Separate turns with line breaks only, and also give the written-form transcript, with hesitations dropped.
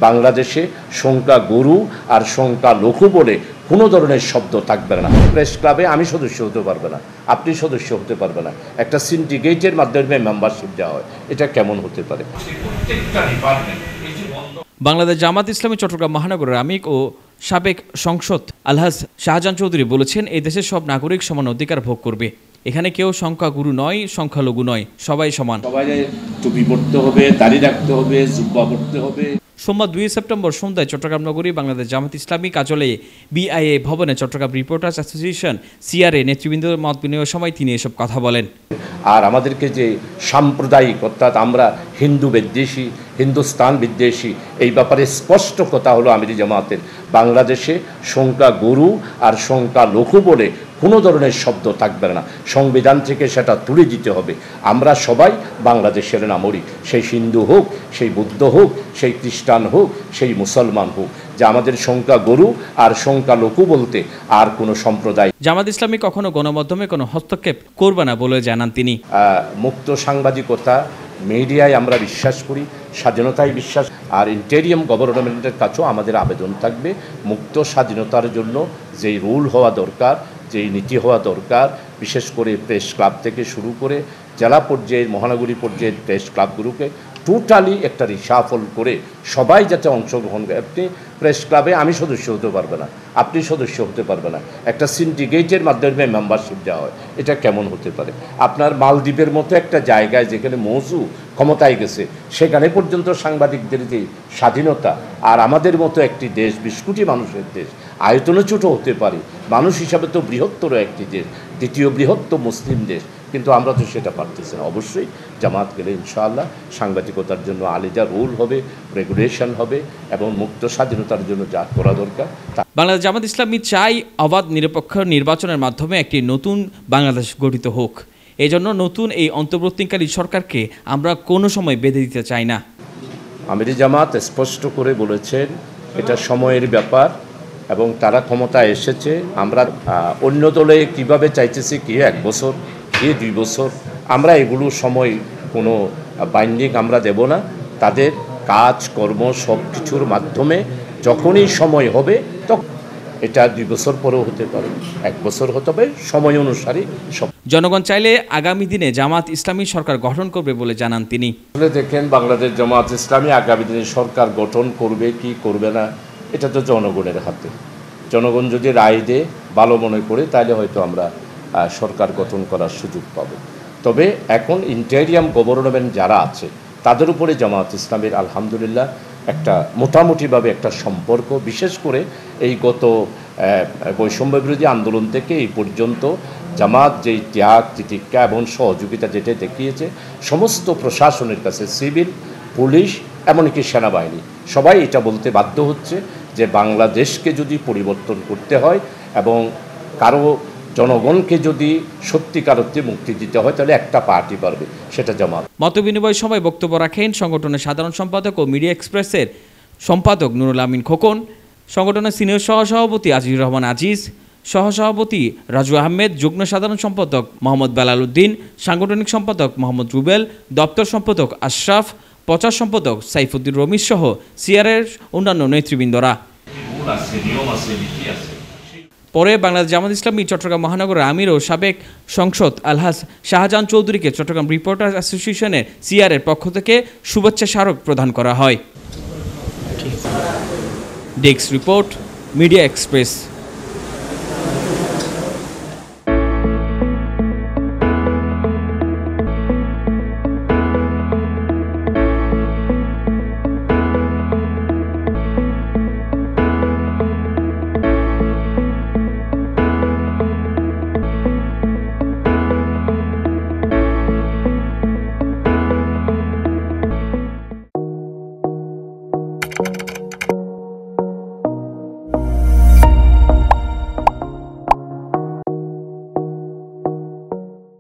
বাংলাদেশে সংখ্যা গুরু আর সংখ্যা লঘু বলে কোনো ধরনের শব্দ থাকবে না। প্রেস ক্লাবে আমি সদস্য হতে পারবে না, আপনি সদস্য হতে পারবে না। একটা সিন্ডিকেটের মাধ্যমে মেম্বারশিপ দেওয়া হয়, এটা কেমন হতে পারে?
বাংলাদেশ জামাত ইসলামী চট্টগ্রাম মহানগরের আমির ও সাবেক সংসদ আলহাজ শাহজাহান চৌধুরী বলেছেন, এই দেশের সব নাগরিক সমান অধিকার ভোগ করবে। এখানে কেউ সংখ্যাগুরু নয়, সংখ্যালঘু নয়, সবাই সমান।
সবাই টুপি পড়তে হবে, দাড়ি রাখতে হবে, জুব্বা পড়তে হবে।
সোমবার 2 সেপ্টেম্বর সন্ধ্যায় চট্টগ্রাম নগরী বাংলাদেশ জামাত ইসলামী কার্যালয়ে বিআইএ ভবনে চট্টগ্রাম রিপোর্টার্স অ্যাসোসিয়েশন সিআরএ নেতৃবৃন্দের মত বিনিময়ের সময় তিনি এসব কথা বলেন।
আর আমাদেরকে যে সাম্প্রদায়িক, অর্থাৎ আমরা হিন্দু বিদ্বেষী, হিন্দুস্তান বিদ্বেষী, এই ব্যাপারে স্পষ্ট কথা হলো আমিরি জামাতের, বাংলাদেশে সংখ্যা গুরু আর সংখ্যা লঘু বলে কোনো ধরনের শব্দ থাকবে না। সংবিধান থেকে সেটা তুলে দিতে হবে। আমরা সবাই বাংলাদেশের নাগরিক, সেই হিন্দু হোক, সেই বুদ্ধ হোক, সেই খ্রিস্টান হোক, সেই মুসলমান হোক, যে আমাদের সংখ্যা গুরু আর সংখ্যা লঘু বলতে আর কোনো সম্প্রদায়।
জামাত ইসলামী কখনো গণমাধ্যমে কোনো হস্তক্ষেপ করবে না বলে জানান তিনি।
মুক্ত সাংবাদিকতা, মিডিয়ায় আমরা বিশ্বাস করি, স্বাধীনতায় বিশ্বাস। আর ইন্টেরিয়াম গভর্নমেন্টের কাছেও আমাদের আবেদন থাকবে, মুক্ত স্বাধীনতার জন্য যেই রুল হওয়া দরকার, যেই নীতি হওয়া দরকার, বিশেষ করে প্রেস ক্লাব থেকে শুরু করে জেলা পর্যায়ের, মহানগরী পর্যায়ের প্রেস ক্লাবগুলোকে টোটালি একটা রিসাফল করে সবাই যাতে অংশগ্রহণ করে। আপনি প্রেস ক্লাবে আমি সদস্য হতে পারবে না, আপনি সদস্য হতে পারবে না। একটা সিন্ডিকেটের মাধ্যমে মেম্বারশিপ দেওয়া হয়, এটা কেমন হতে পারে? আপনার মালদ্বীপের মতো একটা জায়গায় যেখানে মৌজু ক্ষমতায় গেছে, সেখানে পর্যন্ত সাংবাদিকদের যে স্বাধীনতা, আর আমাদের মতো একটি দেশ, 20 কোটি মানুষের দেশ, আয়তনে ছোট হতে পারে, মানুষ হিসাবে তো বৃহত্তর একটি দেশ, দ্বিতীয় বৃহত্তম মুসলিম দেশ, কিন্তু আমরা তো সেটা পারতেছি না। অবশ্যই জামাত গেলে ইনশাআল্লাহ সাংবাদিকতার জন্য আলাদা রুল হবে, রেগুলেশন হবে, এবং মুক্ত স্বাধীনতার জন্য যা করা দরকার।
বাংলাদেশ জামাত ইসলামী চাই অবাধ নিরপেক্ষ নির্বাচনের মাধ্যমে একটি নতুন বাংলাদেশ গঠিত হোক। এই জন্য নতুন এই অন্তর্বর্তীকালী সরকারকে আমরা কোনো সময় বেঁধে দিতে চাই না।
আমিরি জামাত স্পষ্ট করে বলেছেন এটা সময়ের ব্যাপার, এবং তারা ক্ষমতায় এসেছে। আমরা অন্য দলে কিভাবে চাইতেছি, কি 1 বছর, কি 2 বছর, আমরা এগুলো সময় কোনো বাইন্ডিং আমরা দেব না। তাদের কাজ কর্ম সব কিছুর মাধ্যমে যখনই সময় হবে, তখন এটা 2 বছর পরেও হতে পারে, 1 বছর হতে হবে, সময় অনুসারে সব।
জনগণ চাইলে আগামী দিনে জামাত ইসলামী সরকার গঠন করবে বলে জানান তিনি।
দেখেন, বাংলাদেশ জামাত ইসলামী আগামী দিনে সরকার গঠন করবে কি করবে না, এটা তো জনগণের হাতে। জনগণ যদি রায় দেয়, ভালো মনে করে, তাহলে হয়তো আমরা সরকার গঠন করার সুযোগ পাব। তবে এখন ইন্টেরিয়াম গভর্নমেন্ট যারা আছে, তাদের উপরে জামাত ইসলামের আলহামদুলিল্লাহ একটা মোটামুটিভাবে একটা সম্পর্ক, বিশেষ করে এই গত বৈষম্য বিরোধী আন্দোলন থেকে এই পর্যন্ত জামাত যেই ত্যাগ, তিতিক্ষা এবং সহযোগিতা যেটা দেখিয়েছে, সমস্ত প্রশাসনের কাছে, সিভিল, পুলিশ, এমনকি সেনাবাহিনী, সবাই এটা বলতে বাধ্য হচ্ছে যে বাংলাদেশকে যদি পরিবর্তন করতে হয় এবং কারো জনগণকে যদি সত্যিকার অর্থে মুক্তি দিতে হয়, তাহলে একটা পার্টি পারবে, সেটা জামাত।
মতবিনিময় সময় বক্তব্য রাখেন সংগঠনের সাধারণ সম্পাদক ও মিডিয়া এক্সপ্রেসের সম্পাদক নুরুল আমিন খোকন, সংগঠনের সিনিয়র সহসভাপতি আজিজুর রহমান আজিজ, সহসভাপতি রাজু আহমেদ, যুগ্ম সাধারণ সম্পাদক মোহাম্মদ বেলাল উদ্দিন, সাংগঠনিক সম্পাদক মোহাম্মদ রুবেল, দপ্তর সম্পাদক আশরাফ, প্রচার সম্পাদক সাইফুদ্দিন রমিজ সহ সিআরের অন্যান্য নেতৃবৃন্দরা। পরে বাংলাদেশ জামাত ইসলামী চট্টগ্রাম মহানগরের আমির ও সাবেক সংসদ আলহাজ শাহজাহান চৌধুরীকে চট্টগ্রাম রিপোর্টার্স অ্যাসোসিয়েশনের সিআরের পক্ষ থেকে শুভেচ্ছা স্মারক প্রদান করা হয়। Desk report, media express.